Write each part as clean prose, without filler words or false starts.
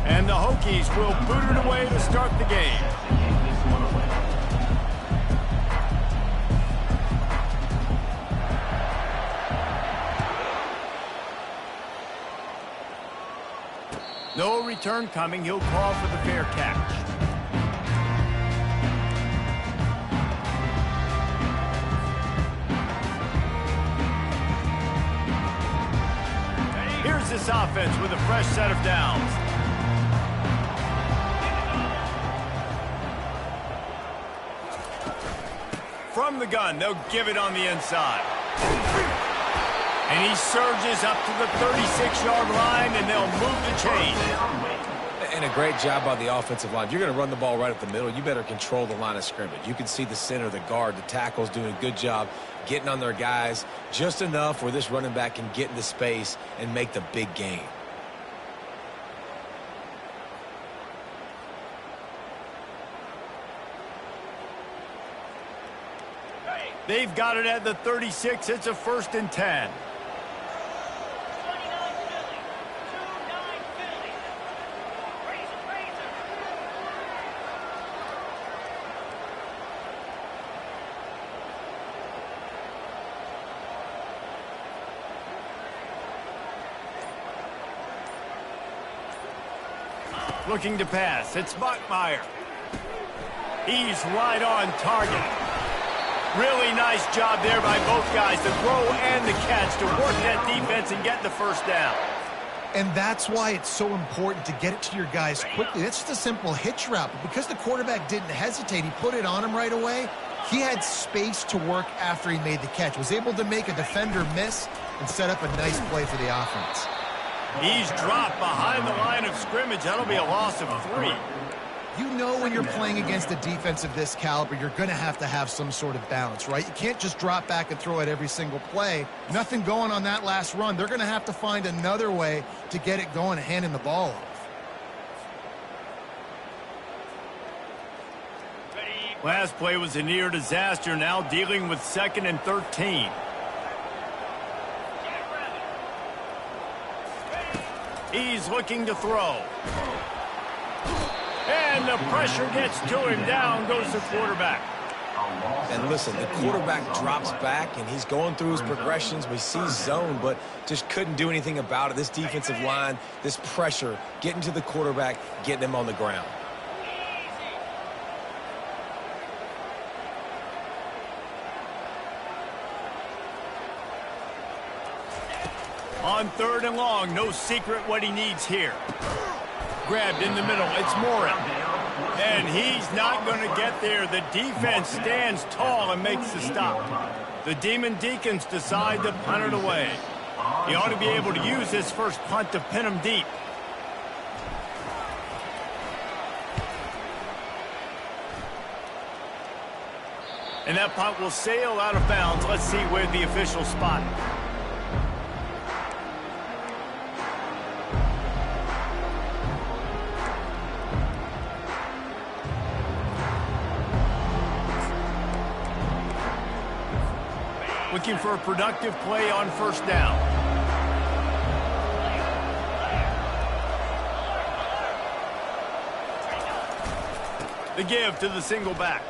And the Hokies will boot it away to start the game. No return coming. He'll call for the fair catch. Here's this offense with a fresh set of downs. From the gun, they'll give it on the inside. And he surges up to the 36-yard line, and they'll move the chain. And a great job by the offensive line. If you're going to run the ball right up the middle, you better control the line of scrimmage. You can see the center, the guard, the tackles doing a good job getting on their guys just enough where this running back can get into space and make the big gain. They've got it at the 36. It's a 1st and 10. Looking to pass. It's Bachmeier. He's right on target. Really nice job there by both guys, the throw and the catch, to work that defense and get the first down. And that's why it's so important to get it to your guys quickly. That's just a simple hitch route. But because the quarterback didn't hesitate, he put it on him right away. He had space to work after he made the catch, was able to make a defender miss and set up a nice play for the offense. He's dropped behind the line of scrimmage. That'll be a loss of 3. You know when you're playing against a defense of this caliber, you're going to have some sort of balance, right? You can't just drop back and throw it every single play. Nothing going on that last run. They're going to have to find another way to get it going and handing the ball off. Last play was a near disaster. Now dealing with 2nd and 13. He's looking to throw. And the pressure gets to him. Down goes the quarterback. And listen, the quarterback drops back, and he's going through his progressions. We see zone, but just couldn't do anything about it. This defensive line, this pressure, getting to the quarterback, getting him on the ground. On 3rd and long, no secret what he needs here. Grabbed in the middle, it's Morin. And he's not going to get there. The defense stands tall and makes the stop. The Demon Deacons decide to punt it away. He ought to be able to use this first punt to pin him deep. And that punt will sail out of bounds. Let's see where the officials spot it. Looking for a productive play on 1st down. The give to the single back.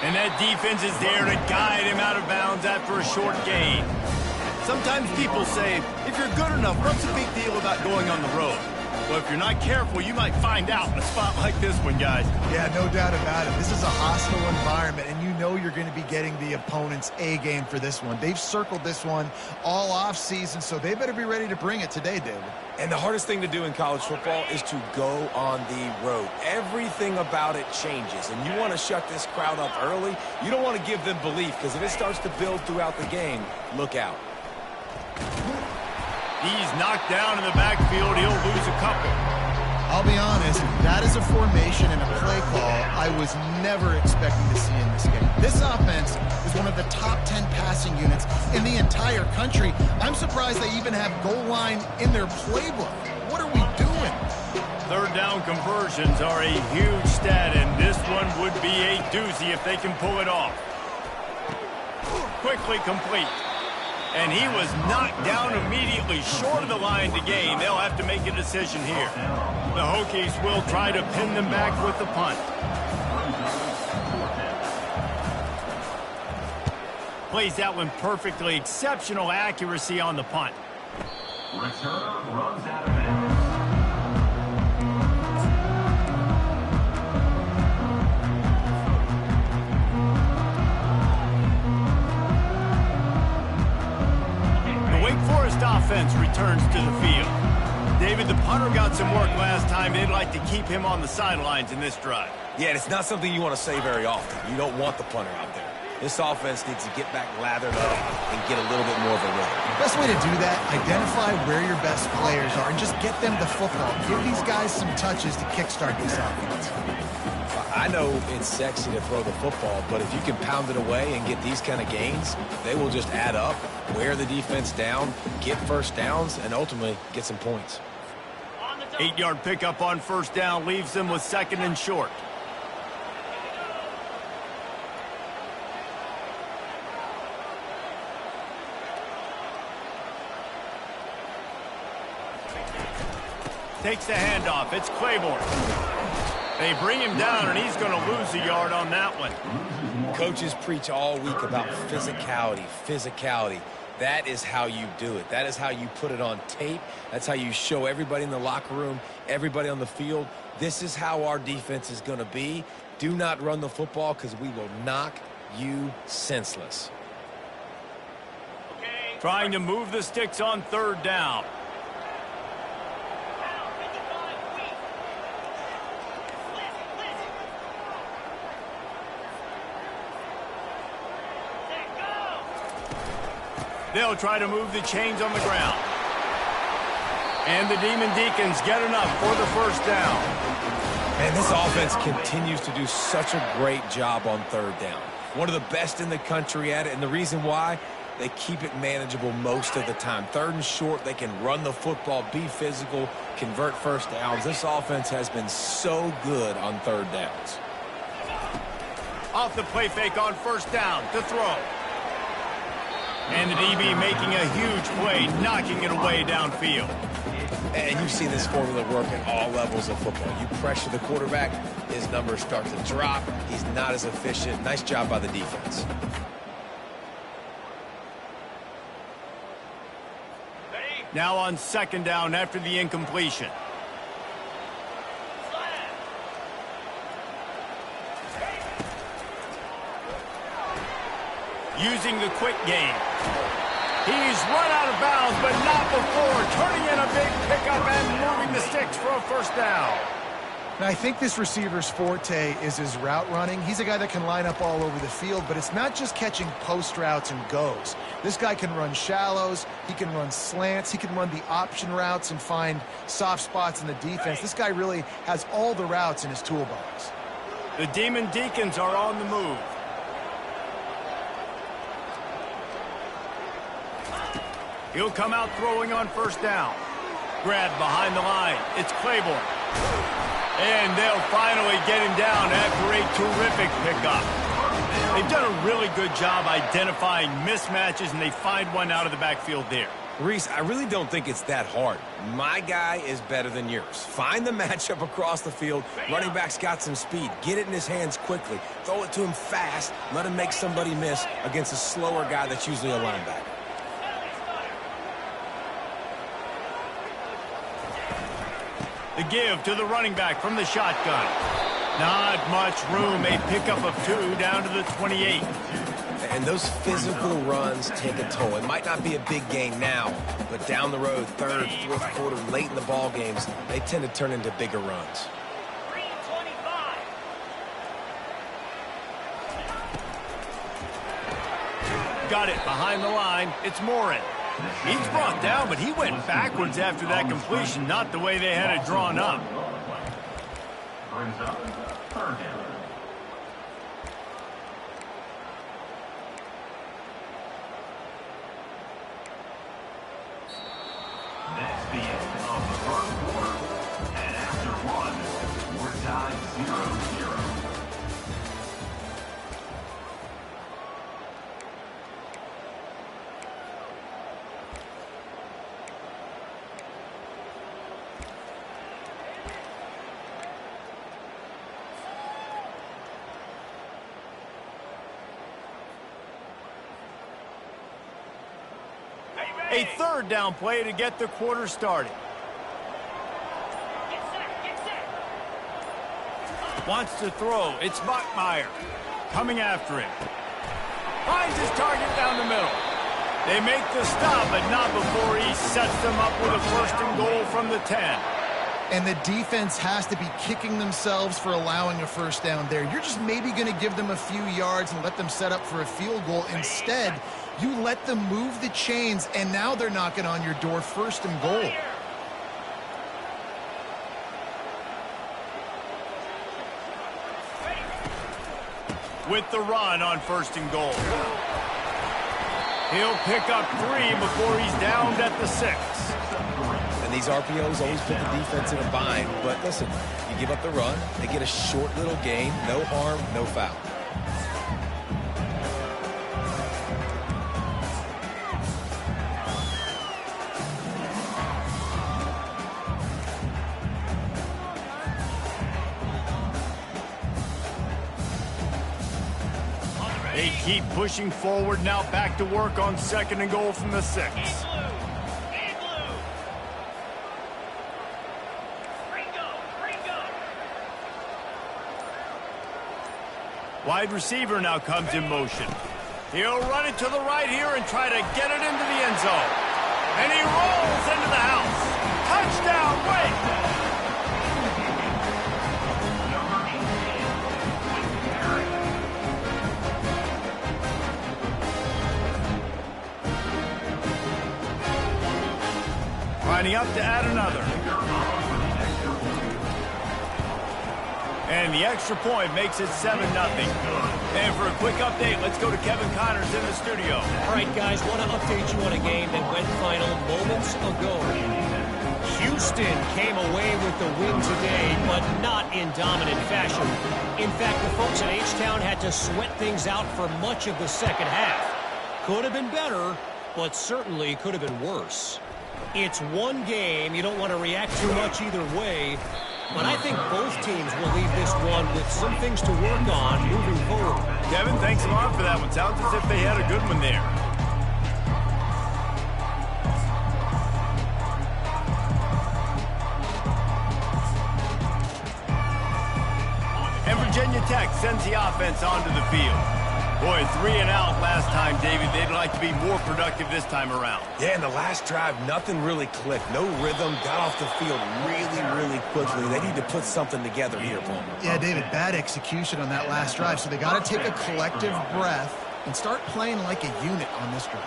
And that defense is there to guide him out of bounds after a short gain. Sometimes people say, if you're good enough, what's the big deal about going on the road? Well, if you're not careful, you might find out in a spot like this one, guys. Yeah, no doubt about it. This is a hostile environment, and you know you're going to be getting the opponent's A game for this one. They've circled this one all off season, so they better be ready to bring it today, David. And the hardest thing to do in college football is to go on the road. Everything about it changes, and you want to shut this crowd up early. You don't want to give them belief, because if it starts to build throughout the game, look out. He's knocked down in the backfield. He'll lose a couple. I'll be honest, that is a formation and a play call I was never expecting to see in this game. This offense is one of the top 10 passing units in the entire country. I'm surprised they even have goal line in their playbook. What are we doing? 3rd down conversions are a huge stat, and this one would be a doozy if they can pull it off. Quickly complete. And he was knocked down immediately short of the line to gain. They'll have to make a decision here. The Hokies will try to pin them back with the punt. Plays that one perfectly. Exceptional accuracy on the punt. Returner runs out of bounds. Offense returns to the field. David, the punter got some work last time. They'd like to keep him on the sidelines in this drive. Yeah, it's not something you want to say very often. You don't want the punter out there. This offense needs to get back lathered up and get a little bit more of a rhythm. Best way to do that, identify where your best players are and just get them the football. Give these guys some touches to kickstart this offense. I know it's sexy to throw the football, but if you can pound it away and get these kind of gains, they will just add up, wear the defense down, get first downs, and ultimately get some points. 8-yard pickup on first down leaves them with 2nd and short. Takes the handoff. It's Claiborne. They bring him down, and he's going to lose a yard on that one. Coaches preach all week about physicality, physicality. That is how you do it. That is how you put it on tape. That's how you show everybody in the locker room, everybody on the field. This is how our defense is going to be. Do not run the football because we will knock you senseless. Trying to move the sticks on 3rd down. They'll try to move the chains on the ground. And the Demon Deacons get enough for the first down. And this offense continues to do such a great job on 3rd down. One of the best in the country at it, and the reason why, they keep it manageable most of the time. 3rd and short, they can run the football, be physical, convert first downs. This offense has been so good on 3rd downs. Off the play fake on first down to throw. And the DB making a huge play, knocking it away downfield. And you've seen this formula work at all levels of football. You pressure the quarterback, his numbers start to drop. He's not as efficient. Nice job by the defense. Now on 2nd down after the incompletion. Using the quick game. He's run out of bounds, but not before. Turning in a big pickup and moving the sticks for a first down. Now, I think this receiver's forte is his route running. He's a guy that can line up all over the field, but it's not just catching post routes and goes. This guy can run shallows, he can run slants, he can run the option routes and find soft spots in the defense. This guy really has all the routes in his toolbox. The Demon Deacons are on the move. He'll come out throwing on first down. Grabbed behind the line. It's Claiborne. And they'll finally get him down after a terrific pickup. They've done a really good job identifying mismatches, and they find one out of the backfield there. Reese, I really don't think it's that hard. My guy is better than yours. Find the matchup across the field. Running back's got some speed. Get it in his hands quickly. Throw it to him fast. Let him make somebody miss against a slower guy that's usually a linebacker. The give to the running back from the shotgun. Not much room. A pickup of 2 down to the 28. And those physical runs take a toll. It might not be a big gain now, but down the road, 3rd, 4th quarter, late in the ball games, they tend to turn into bigger runs. Got it behind the line. It's Morin. He's brought down, but he went backwards after that completion, not the way they had it drawn up. Brings up 3rd down. That's the end of the 1st quarter. And after 1, we're tied 0-0. A third down play to get the quarter started. Wants to throw. It's Buckmeyer coming after him. Finds his target down the middle. They make the stop, but not before he sets them up with a first and goal from the 10. And the defense has to be kicking themselves for allowing a first down there. You're just maybe going to give them a few yards and let them set up for a field goal. Instead, you let them move the chains, and now they're knocking on your door, first and goal. With the run on first and goal. He'll pick up 3 before he's downed at the 6. And these RPOs always put the defense in a bind. But listen, you give up the run, they get a short little gain, no harm, no foul. They keep pushing forward, now back to work on second and goal from the 6. Wide receiver now comes in motion. He'll run it to the right here and try to get it into the end zone. And he rolls into the house. Touchdown, Wake! Lining up to add another. And the extra point makes it 7-0. And for a quick update, let's go to Kevin Connors in the studio. All right, guys, want to update you on a game that went final moments ago. Houston came away with the win today, but not in dominant fashion. In fact, the folks at H-Town had to sweat things out for much of the second half. Could have been better, but certainly could have been worse. It's one game. You don't want to react too much either way. But I think both teams will leave this one with some things to work on moving forward. Kevin, thanks a lot for that one. Sounds as if they had a good one there. And Virginia Tech sends the offense onto the field. Boy, 3 and out last time, David. They'd like to be more productive this time around. Yeah, in the last drive, nothing really clicked. No rhythm, got off the field really quickly. They need to put something together here, Palmer. Yeah, David, bad execution on that last drive. So they got to take a collective breath and start playing like a unit on this drive.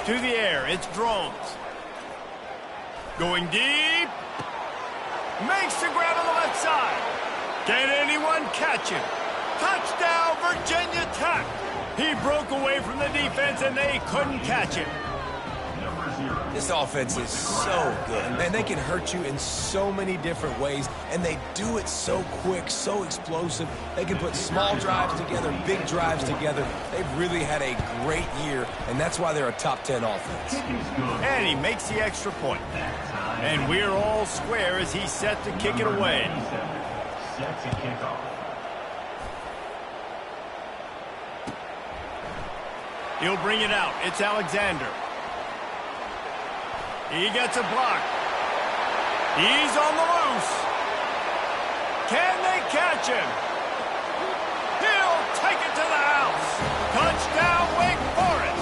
To the air, it's Drones. Going deep. Makes the grab on the left side. Can anyone catch him? Touchdown, Virginia Tech. He broke away from the defense, and they couldn't catch him. This offense is so good, and they can hurt you in so many different ways, and they do it so quick, so explosive. They can put small drives together, big drives together. They've really had a great year, and that's why they're a top 10 offense. And he makes the extra point. And we're all square as he's set to kick it away. Set to kick off. He'll bring it out. It's Alexander. He gets a block. He's on the loose. Can they catch him? He'll take it to the house. Touchdown, Wake Forest.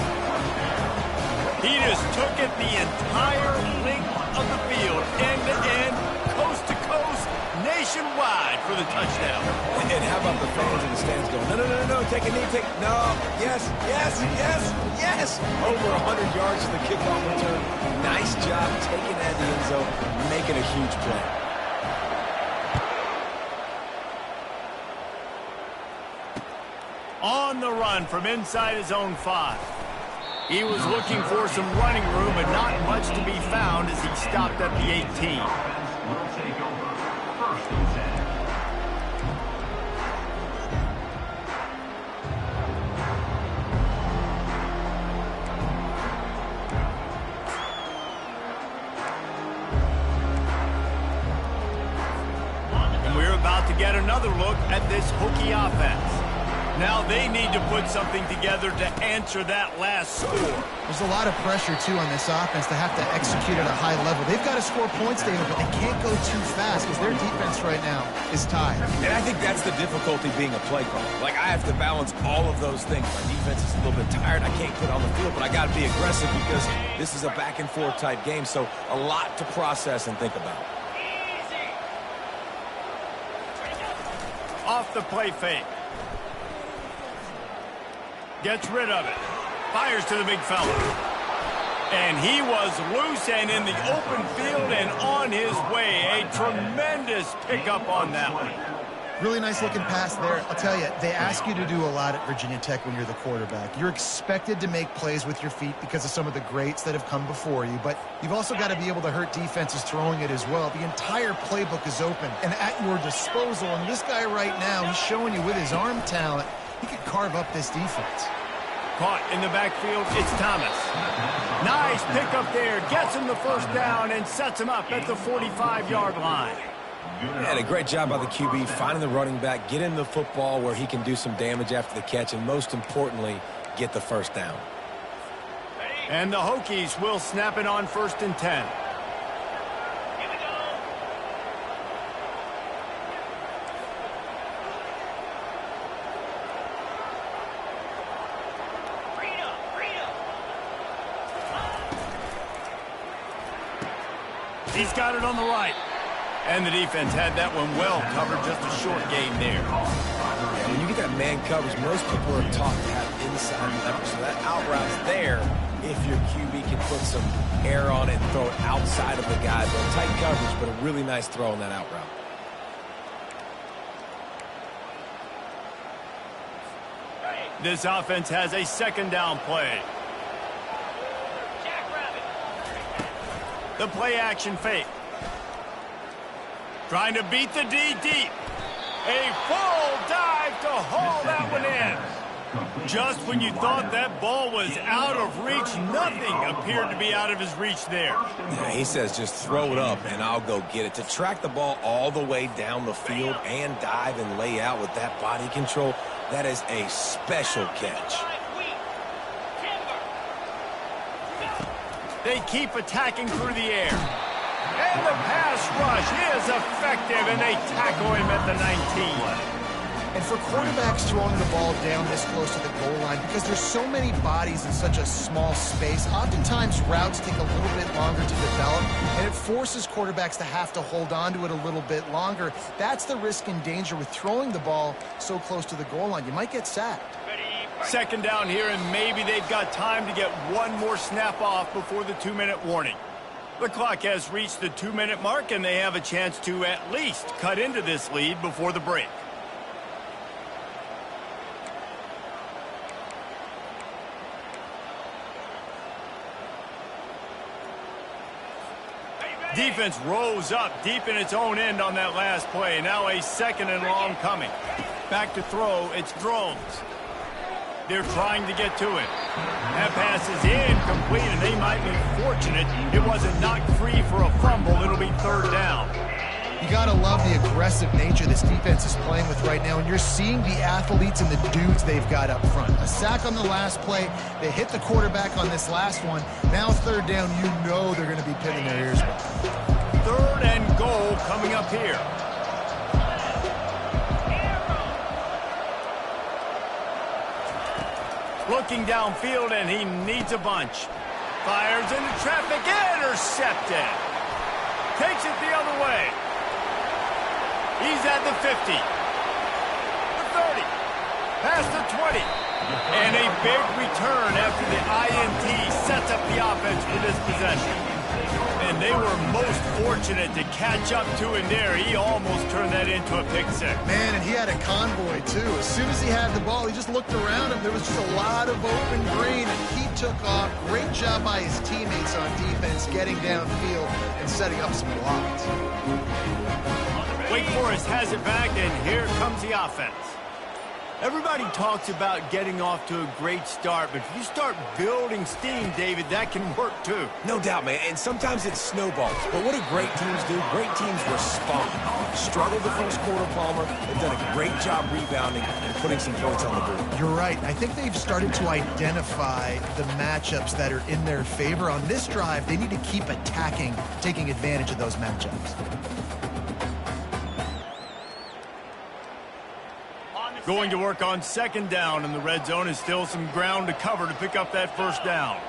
He just took it the entire length of the field, end to end, coast to coast, nationwide for the touchdown. And how about the fans in the stands going, no, take a knee, no, yes. Over 100 yards to the kickoff return. Nice job taking that in the end zone, making a huge play. On the run from inside his own 5. He was looking for some running room, but not much to be found as he stopped at the 18. Will take over. First and 10. about to get another look at this Hokie offense. Now they need to put something together to answer that last score. There's a lot of pressure, too, on this offense to have to execute at a high level. They've got to score points, David, but they can't go too fast because their defense right now is tied. And I think that's the difficulty being a play caller. Like, I have to balance all of those things. My defense is a little bit tired. I can't put on the field, but I got to be aggressive because this is a back-and-forth type game, so a lot to process and think about. Off the play fake. Gets rid of it. Fires to the big fella. And he was loose and in the open field and on his way. A tremendous pickup on that one. Really nice looking pass there. I'll tell you, they ask you to do a lot at Virginia Tech when you're the quarterback. You're expected to make plays with your feet because of some of the greats that have come before you, but you've also got to be able to hurt defenses throwing it as well. The entire playbook is open and at your disposal, and this guy right now, he's showing you with his arm talent, he could carve up this defense. Caught in the backfield, it's Thomas. Nice pickup there, gets him the first down and sets him up at the 45-yard line. And a great job by the QB finding the running back, getting the football where he can do some damage after the catch, and most importantly, get the first down. And the Hokies will snap it on 1st and 10. He's got it on the right. And the defense had that one well covered, just a short gain there. Yeah, when you get that man coverage, most people are taught to have inside leverage. So that out route's there if your QB can put some air on it and throw it outside of the guy. But tight coverage, but a really nice throw on that out route. This offense has a 2nd down play. The play action fake. Trying to beat the D deep. A full dive to haul that one in. Just when you thought that ball was out of reach, nothing appeared to be out of his reach there. Yeah, he says just throw it up and I'll go get it. To track the ball all the way down the field and dive and lay out with that body control, that is a special catch. They keep attacking through the air. And the pass rush is effective, and they tackle him at the 19. And for quarterbacks throwing the ball down this close to the goal line, because there's so many bodies in such a small space, oftentimes routes take a little bit longer to develop, and it forces quarterbacks to have to hold on to it a little bit longer. That's the risk and danger with throwing the ball so close to the goal line. You might get sacked. 2nd down here, and maybe they've got time to get one more snap off before the 2-minute warning. The clock has reached the 2-minute mark, and they have a chance to at least cut into this lead before the break. Defense rose up deep in its own end on that last play. Now a 2nd and long coming. Back to throw, it's Drones. They're trying to get to it. That pass is incomplete, and they might be fortunate it wasn't knocked free for a fumble. It'll be 3rd down. You got to love the aggressive nature this defense is playing with right now, and you're seeing the athletes and the dudes they've got up front. A sack on the last play. They hit the quarterback on this last one. Now 3rd down, you know they're going to be pinning their ears back. 3rd and goal coming up here. Looking downfield, and he needs a bunch. Fires into traffic, intercepted. Takes it the other way. He's at the 50. The 30. Past the 20. And a big return after the INT sets up the offense for this possession. And they were most fortunate to catch up to him there. He almost turned that into a pick six. Man, and he had a convoy, too. As soon as he had the ball, he just looked around him. There was just a lot of open green, and he took off. Great job by his teammates on defense, getting downfield and setting up some blocks. Wake Forest has it back, and here comes the offense. Everybody talks about getting off to a great start, but if you start building steam, David, that can work too. No doubt, man, and sometimes it snowballs. But what do great teams do? Great teams respond. Struggled the first quarter, Palmer. They've done a great job rebounding and putting some points on the board. You're right. I think they've started to identify the matchups that are in their favor. On this drive, they need to keep attacking, taking advantage of those matchups. Going to work on second down, and the red zone is still some ground to cover to pick up that first down.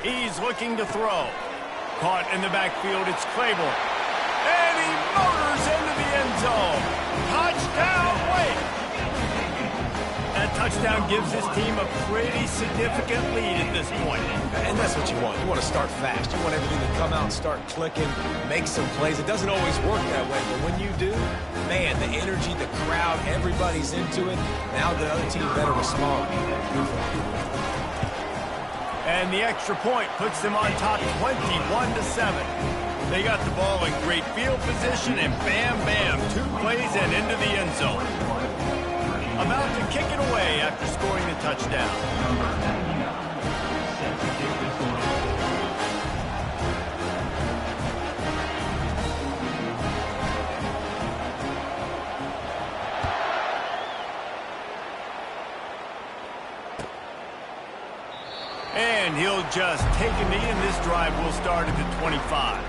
He's looking to throw. Caught in the backfield, it's Claiborne. And he motors into the end zone. Touchdown, Wake! That touchdown gives his team a pretty significant lead at this point. And that's what you want. You want to start fast. You want everything to come out and start clicking, make some plays. It doesn't always work that way, but when you do, man, the energy, the crowd, everybody's into it. Now the other team better respond. And the extra point puts them on top 21-7. They got the ball in great field position, and bam, bam, 2 plays and into the end zone. About to kick it away after scoring the touchdown. And he'll just take a knee, and this drive will start at the 25.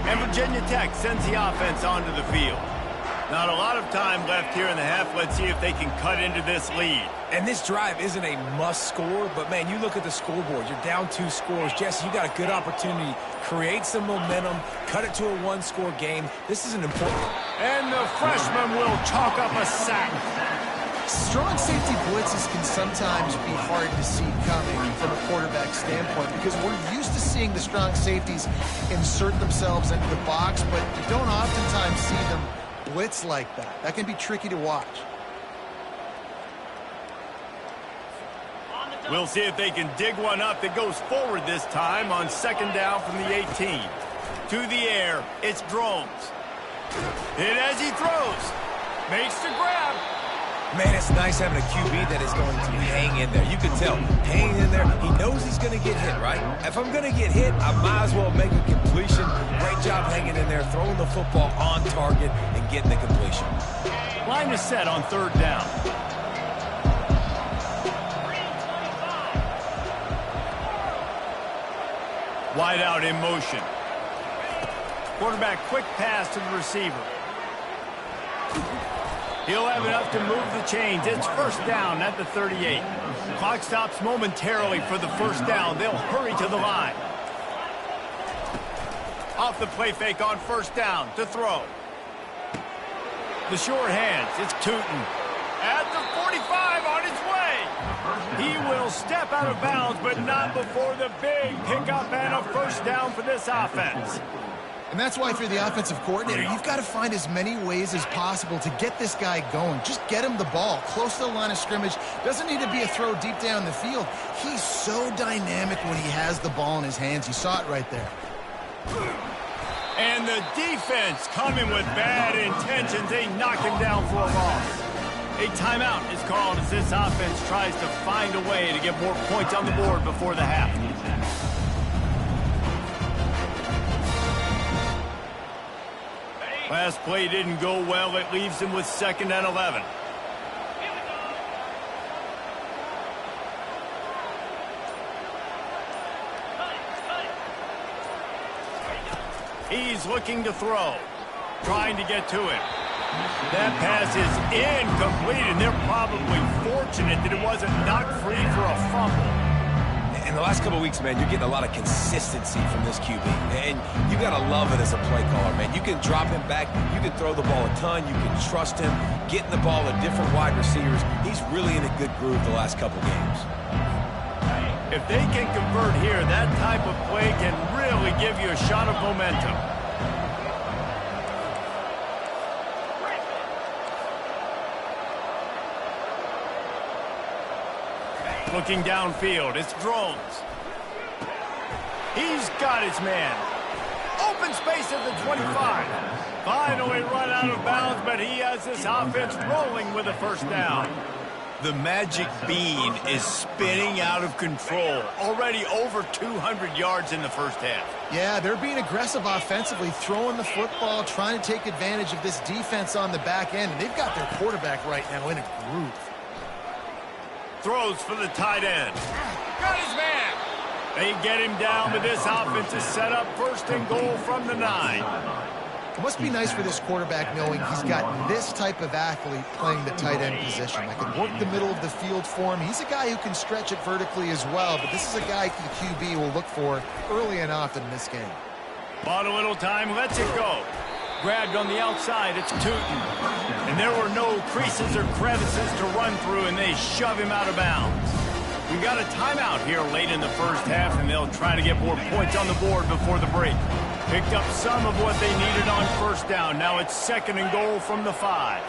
And Virginia Tech sends the offense onto the field. Not a lot of time left here in the half. Let's see if they can cut into this lead. And this drive isn't a must score, but man, you look at the scoreboard. You're down 2 scores. Jesse, you got a good opportunity. Create some momentum. Cut it to a 1-score game. This is an important one. And the freshman will chalk up a sack. Strong safety blitzes can sometimes be hard to see coming from a quarterback standpoint because we're used to seeing the strong safeties insert themselves into the box, but you don't oftentimes see them blitz like that. That can be tricky to watch. We'll see if they can dig one up that goes forward this time on second down from the 18. To the air, it's Drones. Hit as he throws. Makes the grab. Man, it's nice having a QB that is going to hang in there. You can tell, hanging in there, he knows he's going to get hit, right? If I'm going to get hit, I might as well make a completion. Great job hanging in there, throwing the football on target and getting the completion. Line is set on third down. Wide out in motion. Quarterback quick pass to the receiver. He'll have enough to move the chains. It's first down at the 38. Clock stops momentarily for the first down. They'll hurry to the line. Off the play fake on first down to throw. The short hands. It's Tootin. At the 45 on his way. He will step out of bounds, but not before the big pickup and a first down for this offense. And that's why if you're the offensive coordinator, you've got to find as many ways as possible to get this guy going. Just get him the ball close to the line of scrimmage. Doesn't need to be a throw deep down the field. He's so dynamic when he has the ball in his hands. You saw it right there. And the defense coming with bad intentions. They knock him down for a loss. A timeout is called as this offense tries to find a way to get more points on the board before the half. Last play didn't go well. It leaves him with second and 11. He's looking to throw. Trying to get to it. That pass is incomplete, and they're probably fortunate that it wasn't knocked free for a fumble. In the last couple of weeks, man, you're getting a lot of consistency from this QB. And you got to love it as a play caller, man. You can drop him back. You can throw the ball a ton. You can trust him. Getting the ball to different wide receivers. He's really in a good groove the last couple games. If they can convert here, that type of play can really give you a shot of momentum. Looking downfield, it's drones. He's got his man. Open space at the 25. Finally run out of bounds, but he has this offense rolling with a first down. The magic bean is spinning out of control. Already over 200 yards in the first half. Yeah, they're being aggressive offensively, throwing the football, trying to take advantage of this defense on the back end. And they've got their quarterback right now in a groove. Throws for the tight end. Got his man. They get him down, but this offense is set up first and goal from the 9. It must be nice for this quarterback knowing he's got this type of athlete playing the tight end position. That can work the middle of the field for him. He's a guy who can stretch it vertically as well, but this is a guy the QB will look for early and often in this game. Bought a little time, lets it go. Grabbed on the outside, it's Tootin. And there were no creases or crevices to run through, and they shove him out of bounds. We got a timeout here late in the first half, and they'll try to get more points on the board before the break. Picked up some of what they needed on first down. Now it's second and goal from the 5.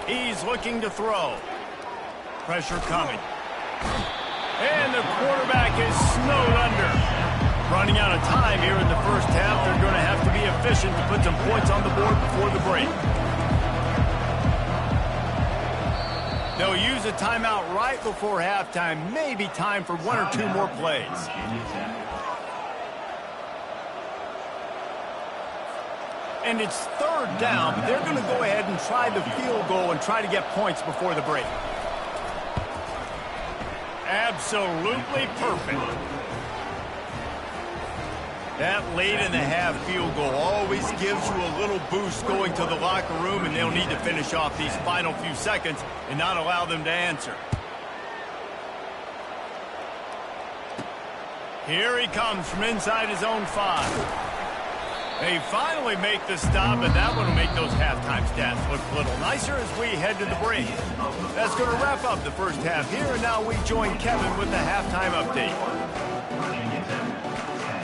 He's looking to throw. Pressure coming. And the quarterback is snowed under. Running out of time here in the first half. They're going to have to be efficient to put some points on the board before the break. They'll use a timeout right before halftime. Maybe time for 1 or 2 more plays. And it's third down, but they're going to go ahead and try the field goal and try to get points before the break. Absolutely perfect. That late in the half field goal always gives you a little boost going to the locker room, and they'll need to finish off these final few seconds and not allow them to answer. Here he comes from inside his own 5. They finally make the stop, and that one will make those halftime stats look a little nicer as we head to the break. That's going to wrap up the first half here, and now we join Kevin with the halftime update.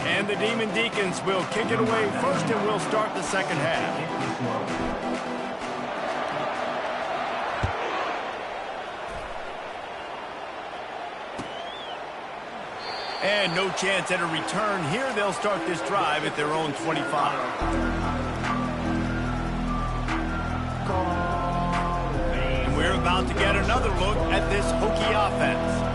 And the Demon Deacons will kick it away first, and we'll start the second half. And no chance at a return here. They'll start this drive at their own 25. And we're about to get another look at this Hokie offense.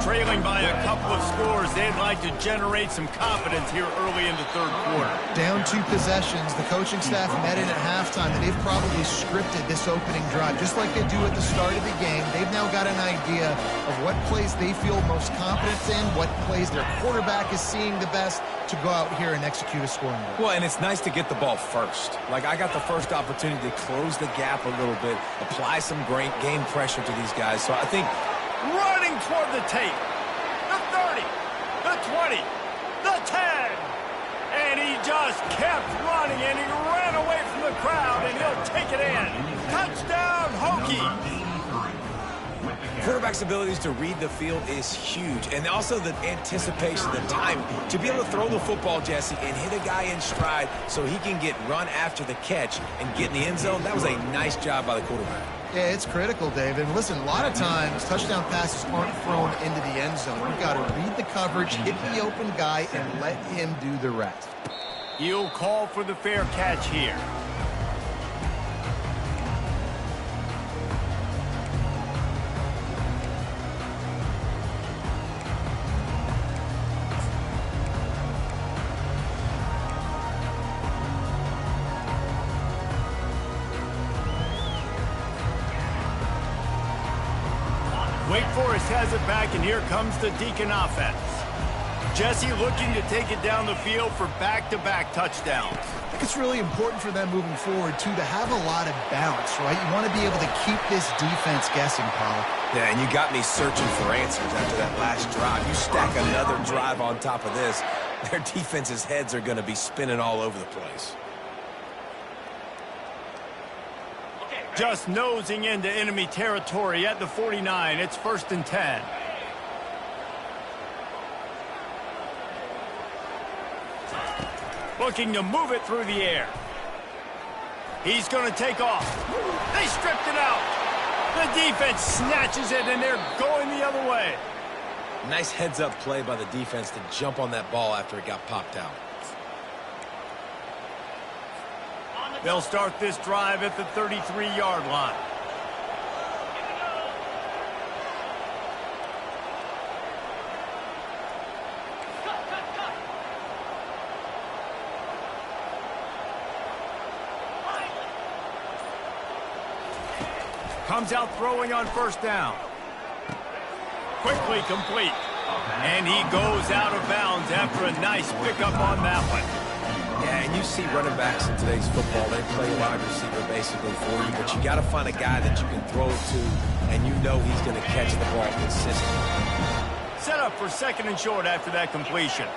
Trailing by a couple of scores, they'd like to generate some confidence here early in the third quarter. Down 2 possessions, the coaching staff met in at halftime, and they've probably scripted this opening drive. Just like they do at the start of the game, they've now got an idea of what plays they feel most confident in, what plays their quarterback is seeing the best to go out here and execute a scoring goal. Well, and it's nice to get the ball first. Like, I got the first opportunity to close the gap a little bit, apply some great game pressure to these guys. So I think running toward the tape. The 30, the 20, the 10. And he just kept running, and he ran away from the crowd, and he'll take it in. Touchdown, Hokies. Quarterback's abilities to read the field is huge, and also the anticipation, the timing. To be able to throw the football, Jesse, and hit a guy in stride so he can get run after the catch and get in the end zone, that was a nice job by the quarterback. Yeah, it's critical, David. And listen, a lot of times touchdown passes aren't thrown into the end zone. You've got to read the coverage, hit the open guy, and let him do the rest. He'll call for the fair catch here. Wake Forest has it back, and here comes the Deacon offense. Jesse looking to take it down the field for back-to-back touchdowns. I think it's really important for them moving forward, too, to have a lot of bounce, right? You want to be able to keep this defense guessing, Pollock. Yeah, and you got me searching for answers after that last drive. You stack another drive on top of this, their defense's heads are going to be spinning all over the place. Just nosing into enemy territory at the 49. It's 1st and 10. Looking to move it through the air. He's going to take off. They stripped it out. The defense snatches it, and they're going the other way. Nice heads-up play by the defense to jump on that ball after it got popped out. They'll start this drive at the 33-yard line. Comes out throwing on first down. Quickly complete. And he goes out of bounds after a nice pickup on that one. Yeah, and you see running backs in today's football, they play wide receiver basically for you, but you got to find a guy that you can throw it to, and you know he's going to catch the ball consistently. Set up for second and short after that completion.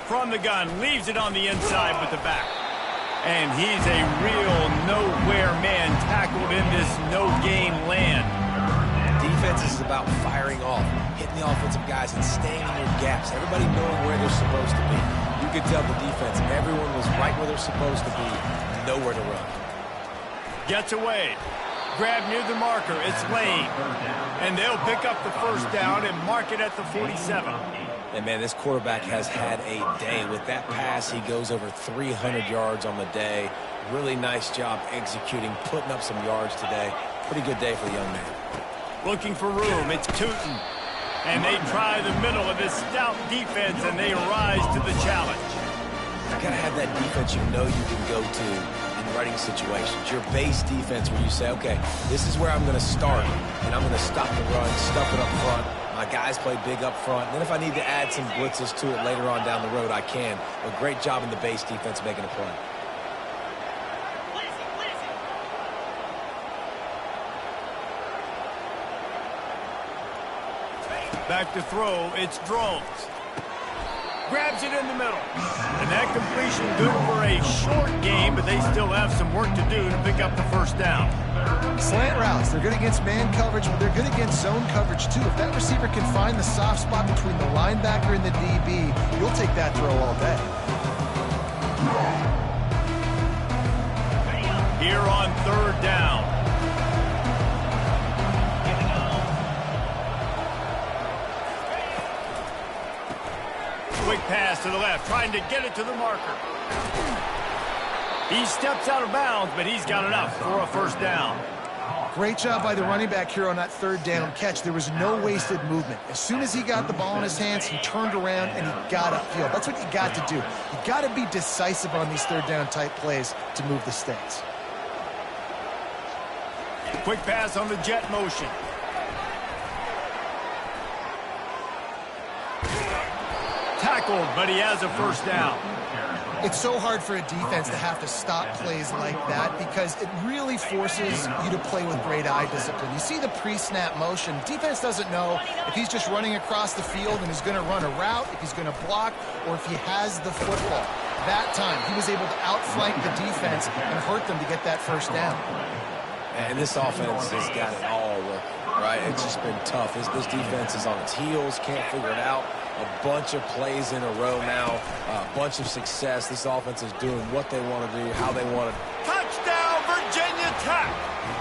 From the gun, leaves it on the inside with the back. And he's a real nowhere man tackled in this no-game land. Defense is about firing off, hitting the offensive guys and staying in their gaps. Everybody knowing where they're supposed to be. You could tell the defense, everyone was right where they're supposed to be, nowhere to run. Gets away. Grab near the marker. It's Lane. And they'll pick up the first down and mark it at the 47. And, man, this quarterback has had a day. With that pass, he goes over 300 yards on the day. Really nice job executing, putting up some yards today. Pretty good day for the young man. Looking for room. It's Tootin. And they try the middle of this stout defense, and they rise to the challenge. You got to have that defense you know you can go to in running situations. Your base defense where you say, okay, this is where I'm going to start, and I'm going to stop the run, stuff it up front. My guys play big up front. And then if I need to add some blitzes to it later on down the road, I can. A great job in the base defense making a play. Back to throw, it's Drones. Grabs it in the middle. And that completion good for a short game, but they still have some work to do to pick up the first down. Slant routes, they're good against man coverage, but they're good against zone coverage too. If that receiver can find the soft spot between the linebacker and the DB, you'll take that throw all day. Here on third down. Quick pass to the left, trying to get it to the marker. He steps out of bounds, but he's got enough for a first down. Great job by the running back here on that third down catch. There was no wasted movement. As soon as he got the ball in his hands, he turned around and he got upfield. That's what you got to do. You got to be decisive on these third down type plays to move the stakes. Quick pass on the jet motion. Tackled, but he has a first down. It's so hard for a defense to have to stop plays like that because it really forces you to play with great eye discipline. You see the pre-snap motion. Defense doesn't know if he's just running across the field and is going to run a route, if he's going to block, or if he has the football. That time, he was able to outflank the defense and hurt them to get that first down. And this offense has got it all working, right? It's just been tough. This defense is on its heels, can't figure it out. A bunch of plays in a row now, a bunch of success. This offense is doing what they want to do, how they want to. Touchdown, Virginia Tech!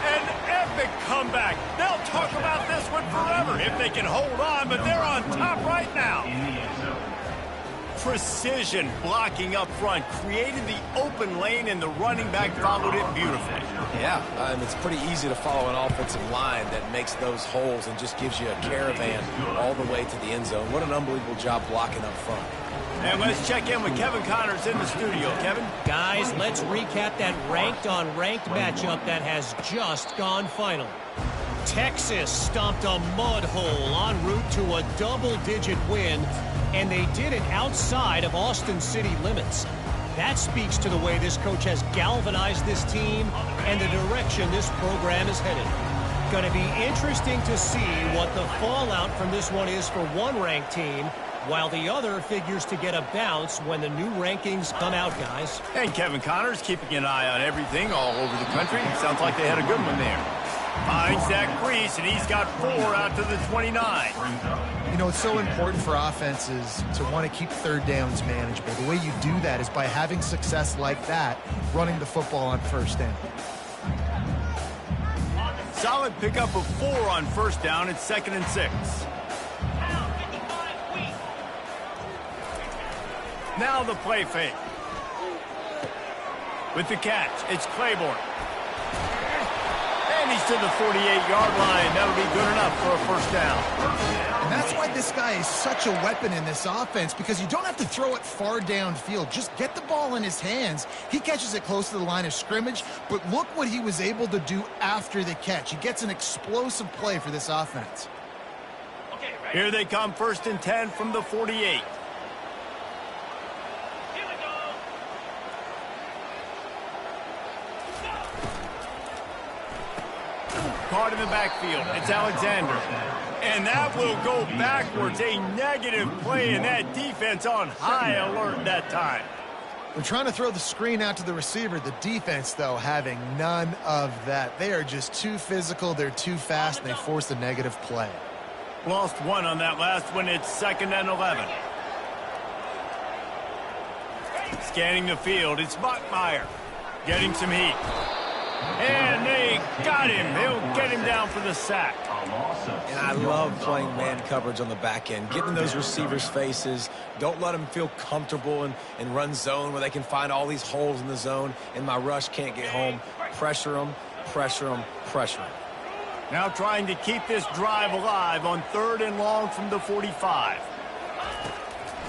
An epic comeback. They'll talk about this one forever if they can hold on, but they're on top right now. Precision blocking up front created the open lane, and the running back followed it beautifully. Yeah, it's pretty easy to follow an offensive line that makes those holes and just gives you a caravan all the way to the end zone. What an unbelievable job blocking up front. And let's check in with Kevin Connors in the studio. Kevin? Guys, let's recap that ranked-on-ranked matchup that has just gone final. Texas stomped a mud hole en route to a double-digit win, and they did it outside of Austin city limits. That speaks to the way this coach has galvanized this team and the direction this program is headed. Going to be interesting to see what the fallout from this one is for one ranked team, while the other figures to get a bounce when the new rankings come out, guys. And Kevin Connors keeping an eye on everything all over the country. Sounds like they had a good one there. Finds that crease, and he's got 4 out to the 29. know, it's so important for offenses to want to keep third downs manageable. The way you do that is by having success like that, running the football on first down. Solid pickup of 4 on first down. It's 2nd and 6. Now the play fake. With the catch, it's Claiborne. And he's to the 48-yard line. That'll be good enough for a first down. And that's why this guy is such a weapon in this offense, because you don't have to throw it far downfield. Just get the ball in his hands. He catches it close to the line of scrimmage, but look what he was able to do after the catch. He gets an explosive play for this offense. Here they come, 1st and 10 from the 48. Caught in the backfield. It's Alexander. And that will go backwards. A negative play, and that defense on high alert that time. They're trying to throw the screen out to the receiver. The defense, though, having none of that. They are just too physical. They're too fast, and they force a negative play. Lost 1 on that last one. It's 2nd and 11. Scanning the field. It's Bachmeier. Getting some heat. And they got him. They'll get him down for the sack. And I love playing man coverage on the back end, getting in those receivers' faces. Don't let them feel comfortable and run zone where they can find all these holes in the zone, and my rush can't get home. Pressure them, pressure them, pressure them. Now trying to keep this drive alive on 3rd and long from the 45.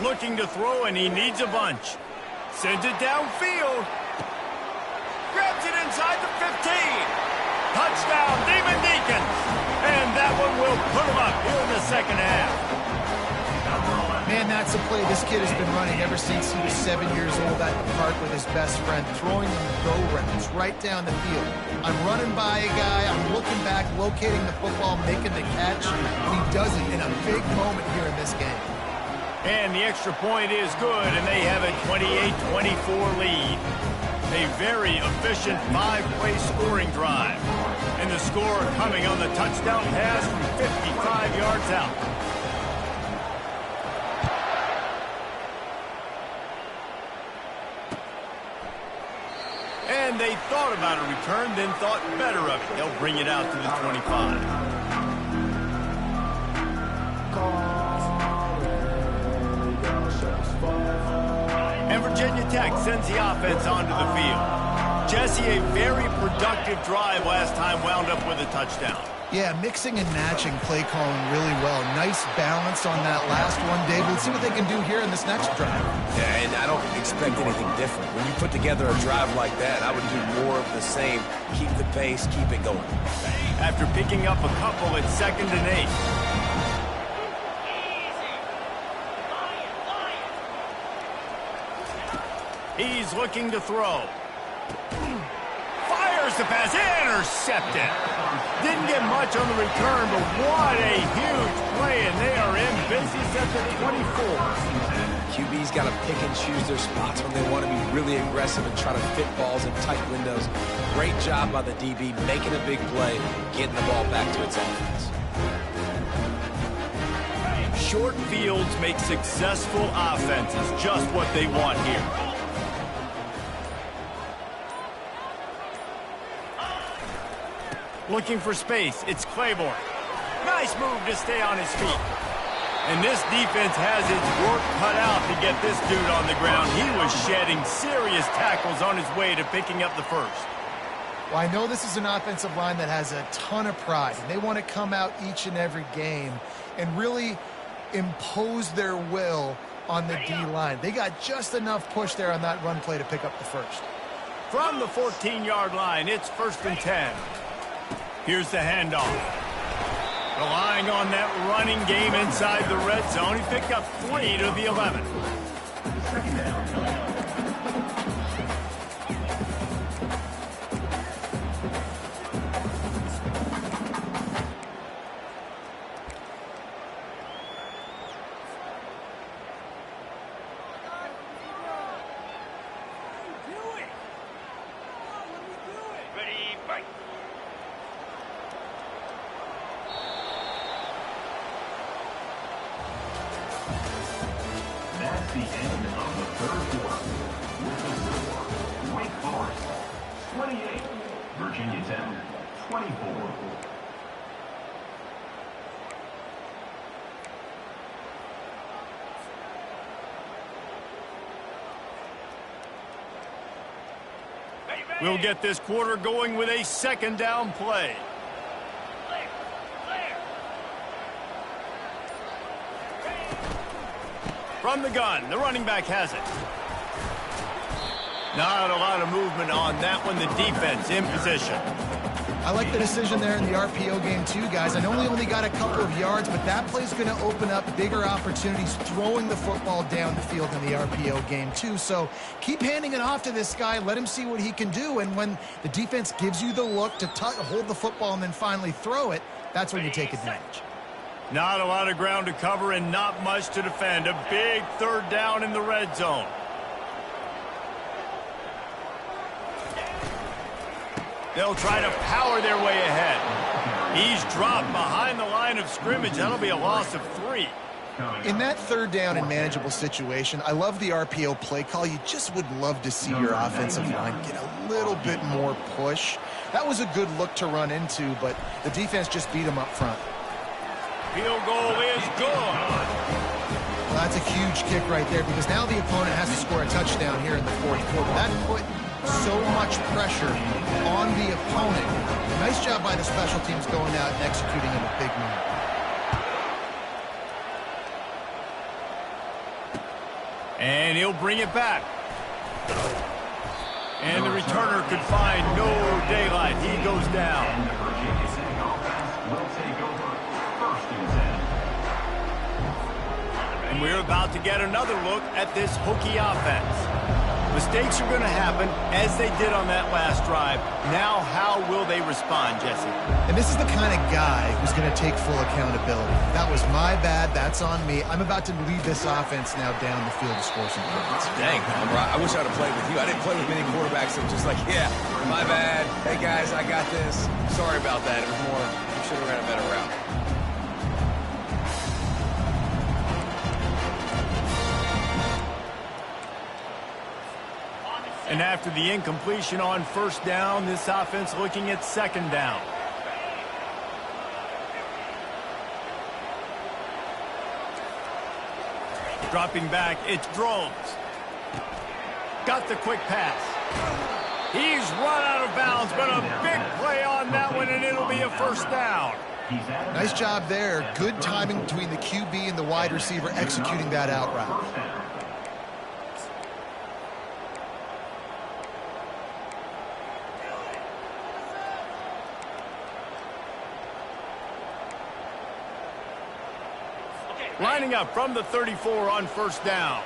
Looking to throw, and he needs a bunch. Sends it downfield. Grabs it inside the 15. Touchdown, Demon Deacons. And that one will put him up here in the 2nd half. Man, that's a play this kid has been running ever since he was 7 years old at the park with his best friend, throwing them go routes right down the field. I'm running by a guy, I'm looking back, locating the football, making the catch, and he does it in a big moment here in this game. And the extra point is good, and they have a 28-24 lead. A very efficient 5-play scoring drive. And the score coming on the touchdown pass from 55 yards out. And they thought about a return, then thought better of it. They'll bring it out to the 25. And Virginia Tech sends the offense onto the field. Jesse, a very productive drive last time, wound up with a touchdown. Yeah, mixing and matching play calling really well. Nice balance on that last one, Dave. Let's see what they can do here in this next drive. Yeah, and I don't expect anything different. When you put together a drive like that, I would do more of the same. Keep the pace, keep it going. After picking up a couple, it's 2nd and 8. He's looking to throw. Fires the pass. Intercepted. Didn't get much on the return, but what a huge play, and they are in business at the 24. QB's got to pick and choose their spots when they want to be really aggressive and try to fit balls in tight windows. Great job by the DB making a big play, getting the ball back to its offense. Short fields make successful offenses, just what they want here. Looking for space, it's Claiborne. Nice move to stay on his feet. And this defense has its work cut out to get this dude on the ground. He was shedding serious tackles on his way to picking up the first. Well, I know this is an offensive line that has a ton of pride, and they want to come out each and every game and really impose their will on the D-line. They got just enough push there on that run play to pick up the first. From the 14-yard line, it's 1st and 10. Here's the handoff. Relying on that running game inside the red zone. He picked up 3 to the 11. That's the end of the third quarter. With the score, Wake Forest 28, Virginia Tech 24. We'll get this quarter going with a second down play. From the gun, the running back has it. Not a lot of movement on that one. The defense in position. I like the decision there in the RPO game too, guys. I know we only got a couple of yards, but that play's going to open up bigger opportunities throwing the football down the field in the RPO game too. So keep handing it off to this guy. Let him see what he can do. And when the defense gives you the look to hold the football and then finally throw it, that's when you take advantage. Not a lot of ground to cover and not much to defend. A big third down in the red zone. They'll try to power their way ahead. He's dropped behind the line of scrimmage. That'll be a loss of 3. In that third down and manageable situation, I love the RPO play call. You just would love to see your offensive line get a little bit more push. That was a good look to run into, but the defense just beat him up front. Field goal is good. Well, that's a huge kick right there because now the opponent has to score a touchdown here in the fourth quarter. That put so much pressure on the opponent. Nice job by the special teams going out and executing in a big manner. And he'll bring it back. And the returner could find no daylight. He goes down. And the Virginia Tech offense will take over 1st and 10. And we're about to get another look at this Hokie offense. Mistakes are going to happen, as they did on that last drive. Now, how will they respond, Jesse? And this is the kind of guy who's going to take full accountability. That was my bad. That's on me. I'm about to lead this offense now down the field to score some points. Dang, I wish I'd have played with you. I didn't play with many quarterbacks that were just like, yeah, my bad. Hey, guys, I got this. Sorry about that. It was more, you should have ran a better route. And after the incompletion on first down, this offense looking at second down. Dropping back, it's Drones. Got the quick pass. He's run out of bounds, but a big play on that one, and it'll be a first down. Nice job there. Good timing between the QB and the wide receiver executing that out route. Lining up from the 34 on first down.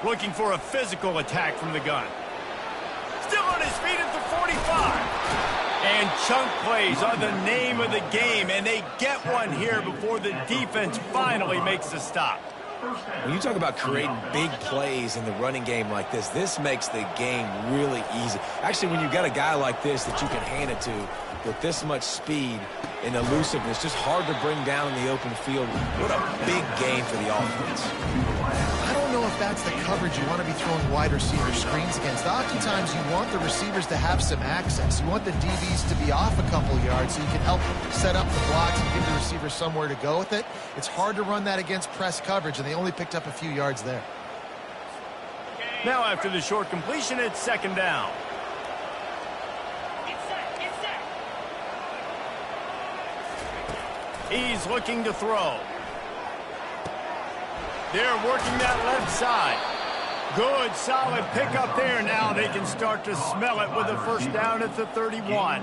Looking for a physical attack from the gun. Still on his feet at the 45. And chunk plays are the name of the game, and they get one here before the defense finally makes a stop. When you talk about creating big plays in the running game like this makes the game really easy. Actually, when you've got a guy like this that you can hand it to with this much speed and elusiveness, just hard to bring down in the open field. What a big game for the offense. I don't know if that's the coverage you want to be throwing wide receiver screens against. Oftentimes, you want the receivers to have some access. You want the DBs to be off a couple yards so you can help set up the blocks and give the receiver somewhere to go with it. It's hard to run that against press coverage, and they only picked up a few yards there. Now after the short completion, it's second down. He's looking to throw. They're working that left side. Good, solid pickup there. Now they can start to smell it with a first down at the 31.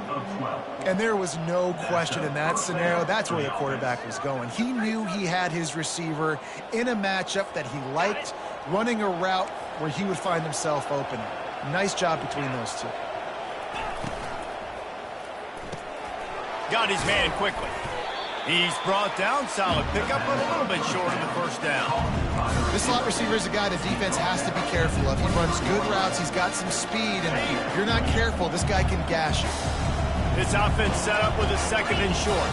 And there was no question in that scenario. That's where the quarterback was going. He knew he had his receiver in a matchup that he liked, running a route where he would find himself open. Nice job between those two. Got his man quickly. He's brought down, solid pickup, but a little bit short of the first down. This slot receiver is a guy the defense has to be careful of. He runs good routes, he's got some speed, and if you're not careful, this guy can gash you. This offense set up with a second and short.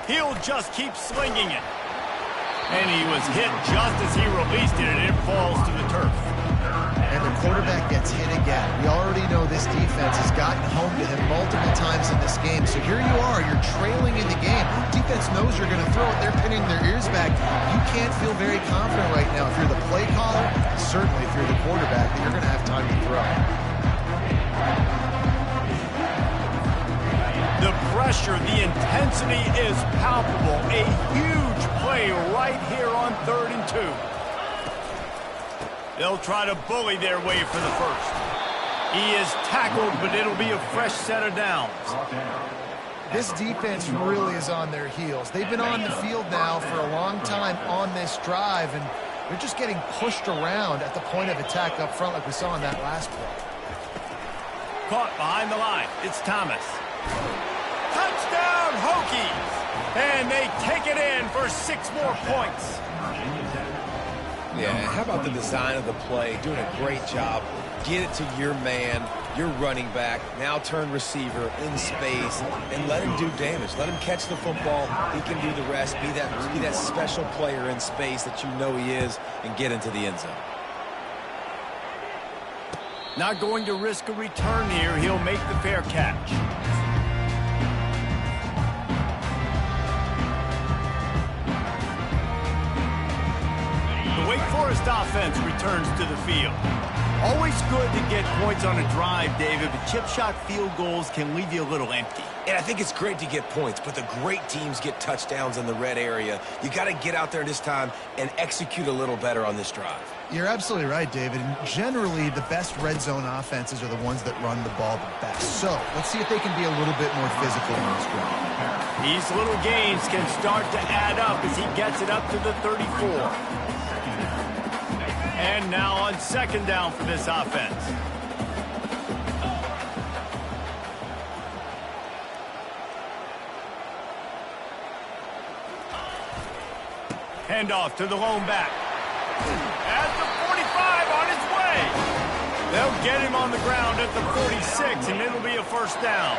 He'll just keep slinging it. And he was hit just as he released it, and it falls to the turf. And the quarterback gets hit again. We already know this defense has gotten home to him multiple times in this game. So here you are, you're trailing in the game. Defense knows you're going to throw it. They're pinning their ears back. You can't feel very confident right now if you're the play caller, certainly if you're the quarterback, that you're going to have time to throw. The pressure, the intensity is palpable. A huge play right here on 3rd and 2. They'll try to bully their way for the first. He is tackled, but it'll be a fresh set of downs. This defense really is on their heels. They've been on the field now for a long time on this drive, and they're just getting pushed around at the point of attack up front like we saw in that last play. Caught behind the line. It's Thomas. Touchdown, Hokies! And they take it in for 6 more points. Yeah, how about the design of the play? Doing a great job. Get it to your man, your running back, now turn receiver in space, and let him do damage. Let him catch the football. He can do the rest. Be that special player in space that you know he is, and get into the end zone. Not going to risk a return here. He'll make the fair catch. The Wake Forest offense returns to the field. Always good to get points on a drive, David, but chip shot field goals can leave you a little empty. And I think it's great to get points, but the great teams get touchdowns in the red area. You got to get out there this time and execute a little better on this drive. You're absolutely right, David. And generally, the best red zone offenses are the ones that run the ball the best. So let's see if they can be a little bit more physical in this drive. These little gains can start to add up as he gets it up to the 34. And now on 2nd down for this offense. Handoff to the lone back. At the 45 on his way. They'll get him on the ground at the 46, and it'll be a 1st down.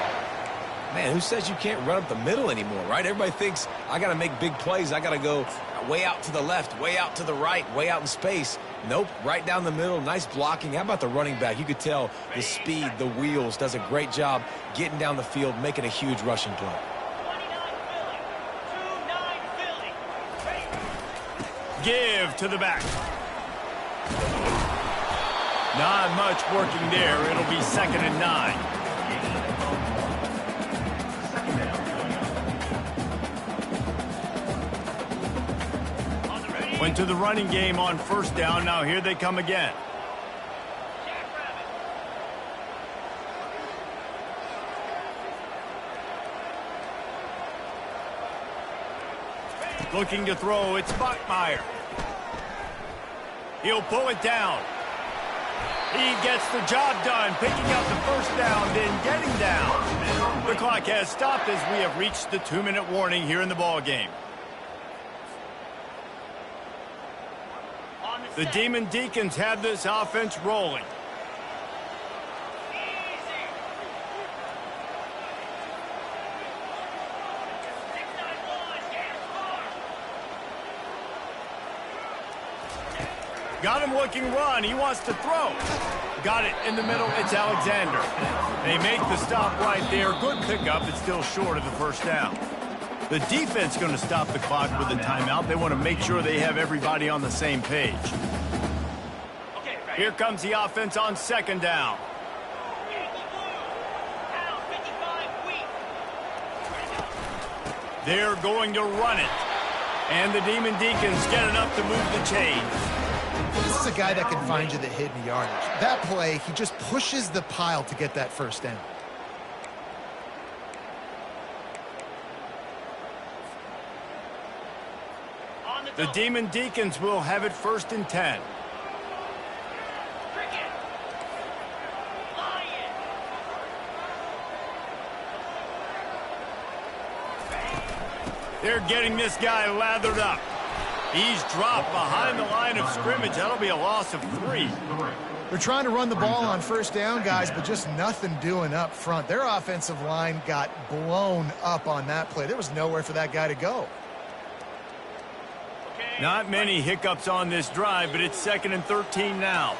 Man, who says you can't run up the middle anymore, right? Everybody thinks I got to make big plays. I got to go way out to the left, way out to the right, way out in space. Nope, right down the middle. Nice blocking. How about the running back? You could tell the speed, the wheels, does a great job getting down the field, making a huge rushing play. Give to the back. Not much working there. It'll be 2nd and 9. Went to the running game on 1st down. Now here they come again. Looking to throw. It's Bachmeier. He'll pull it down. He gets the job done, picking up the 1st down, then getting down. The clock has stopped as we have reached the 2-minute warning here in the ball game. The Demon Deacons have this offense rolling. Got him looking run. He wants to throw. Got it in the middle. It's Alexander. They make the stop right there. Good pickup. It's still short of the 1st down. The defense going to stop the clock with a timeout. They want to make sure they have everybody on the same page. Here comes the offense on 2nd down. They're going to run it. And the Demon Deacons get enough to move the chains. This is a guy that can find you the hidden yardage. That play, he just pushes the pile to get that 1st down. The Demon Deacons will have it 1st and 10. They're getting this guy lathered up. He's dropped behind the line of scrimmage. That'll be a loss of 3. They're trying to run the ball on first down, guys, but just nothing doing up front. Their offensive line got blown up on that play. There was nowhere for that guy to go. Not many hiccups on this drive, but it's 2nd and 13 now.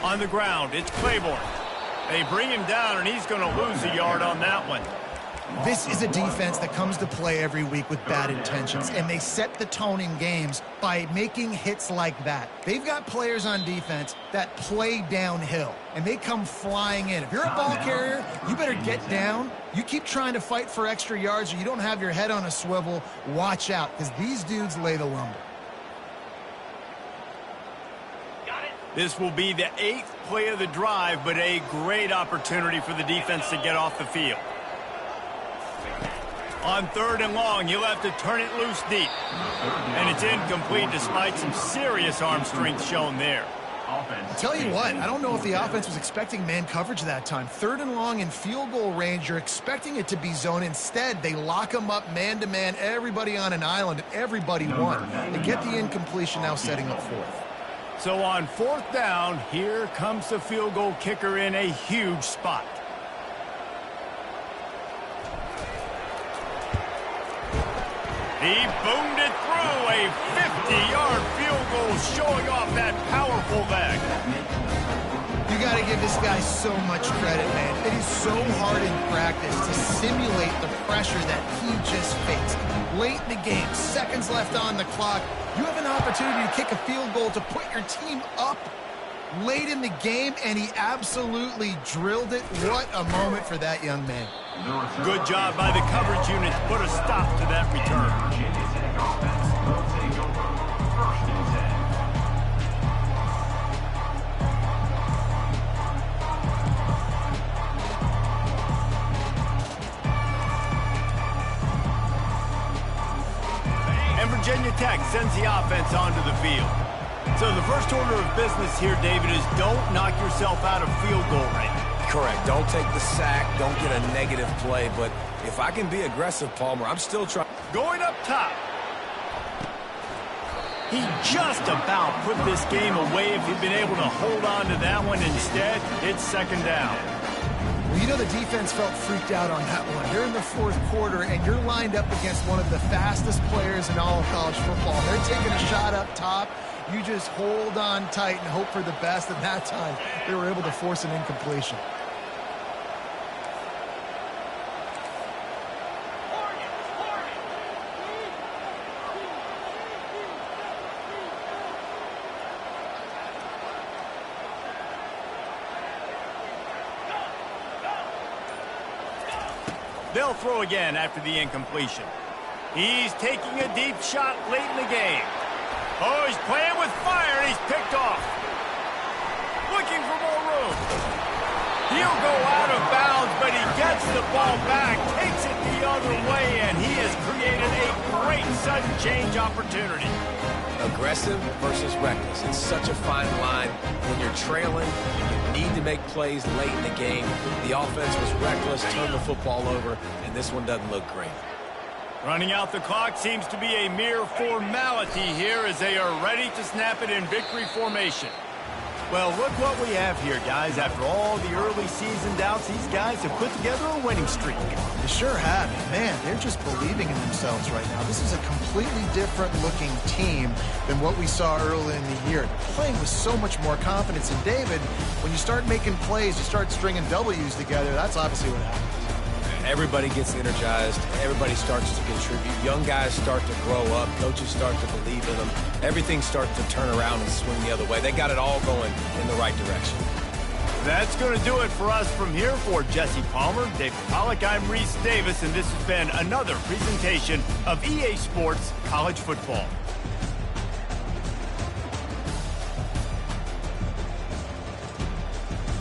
On the ground, it's Claiborne. They bring him down, and he's going to lose a yard on that one. This is a defense that comes to play every week with bad intentions, and they set the tone in games by making hits like that. They've got players on defense that play downhill, and they come flying in. If you're a ball carrier, you better get down. You keep trying to fight for extra yards, or you don't have your head on a swivel. Watch out, because these dudes lay the lumber. This will be the 8th play of the drive, but a great opportunity for the defense to get off the field. On 3rd and long, he'll have to turn it loose deep. And it's incomplete despite some serious arm strength shown there. I'll tell you what, I don't know if the offense was expecting man coverage that time. 3rd and long in field goal range, you're expecting it to be zone. Instead, they lock them up man-to-man, everybody on an island, and everybody won. They get the incompletion now setting up 4th. So on 4th down, here comes the field goal kicker in a huge spot. He boomed it through, a 50-yard field goal showing off that powerful leg. You got to give this guy so much credit, man. It is so hard in practice to simulate the pressure that he just faced. Late in the game, seconds left on the clock, you have an opportunity to kick a field goal to put your team up late in the game, and he absolutely drilled it. What a moment for that young man. Good job by the coverage unit to put a stop to that return. Virginia Tech sends the offense onto the field. So the first order of business here, David, is don't knock yourself out of field goal range. Correct. Don't take the sack. Don't get a negative play. But if I can be aggressive, Palmer, I'm still trying. Going up top. He just about put this game away if he'd been able to hold on to that one. Instead, it's 2nd down. Well, you know the defense felt freaked out on that one. You're in the 4th quarter, and you're lined up against one of the fastest players in all of college football. They're taking a shot up top. You just hold on tight and hope for the best, and that time they were able to force an incompletion. They'll throw again after the incompletion. He's taking a deep shot late in the game. Oh, he's playing with fire, and he's picked off. Looking for more room. He'll go out of bounds, but he gets the ball back, takes it the other way, and he has created a great sudden change opportunity. Aggressive versus reckless. It's such a fine line when you're trailing and you need to make plays late in the game. The offense was reckless, turned the football over, and this one doesn't look great. Running out the clock seems to be a mere formality here as they are ready to snap it in victory formation. Well, look what we have here, guys. After all the early season doubts, these guys have put together a winning streak. They sure have. Man, they're just believing in themselves right now. This is a completely different looking team than what we saw early in the year. Playing with so much more confidence. And David, when you start making plays, you start stringing W's together, that's obviously what happens. Everybody gets energized. Everybody starts to contribute. Young guys start to grow up. Coaches start to believe in them. Everything starts to turn around and swing the other way. They got it all going in the right direction. That's going to do it for us from here. For Jesse Palmer, David Pollack, I'm Reese Davis, and this has been another presentation of EA Sports College Football.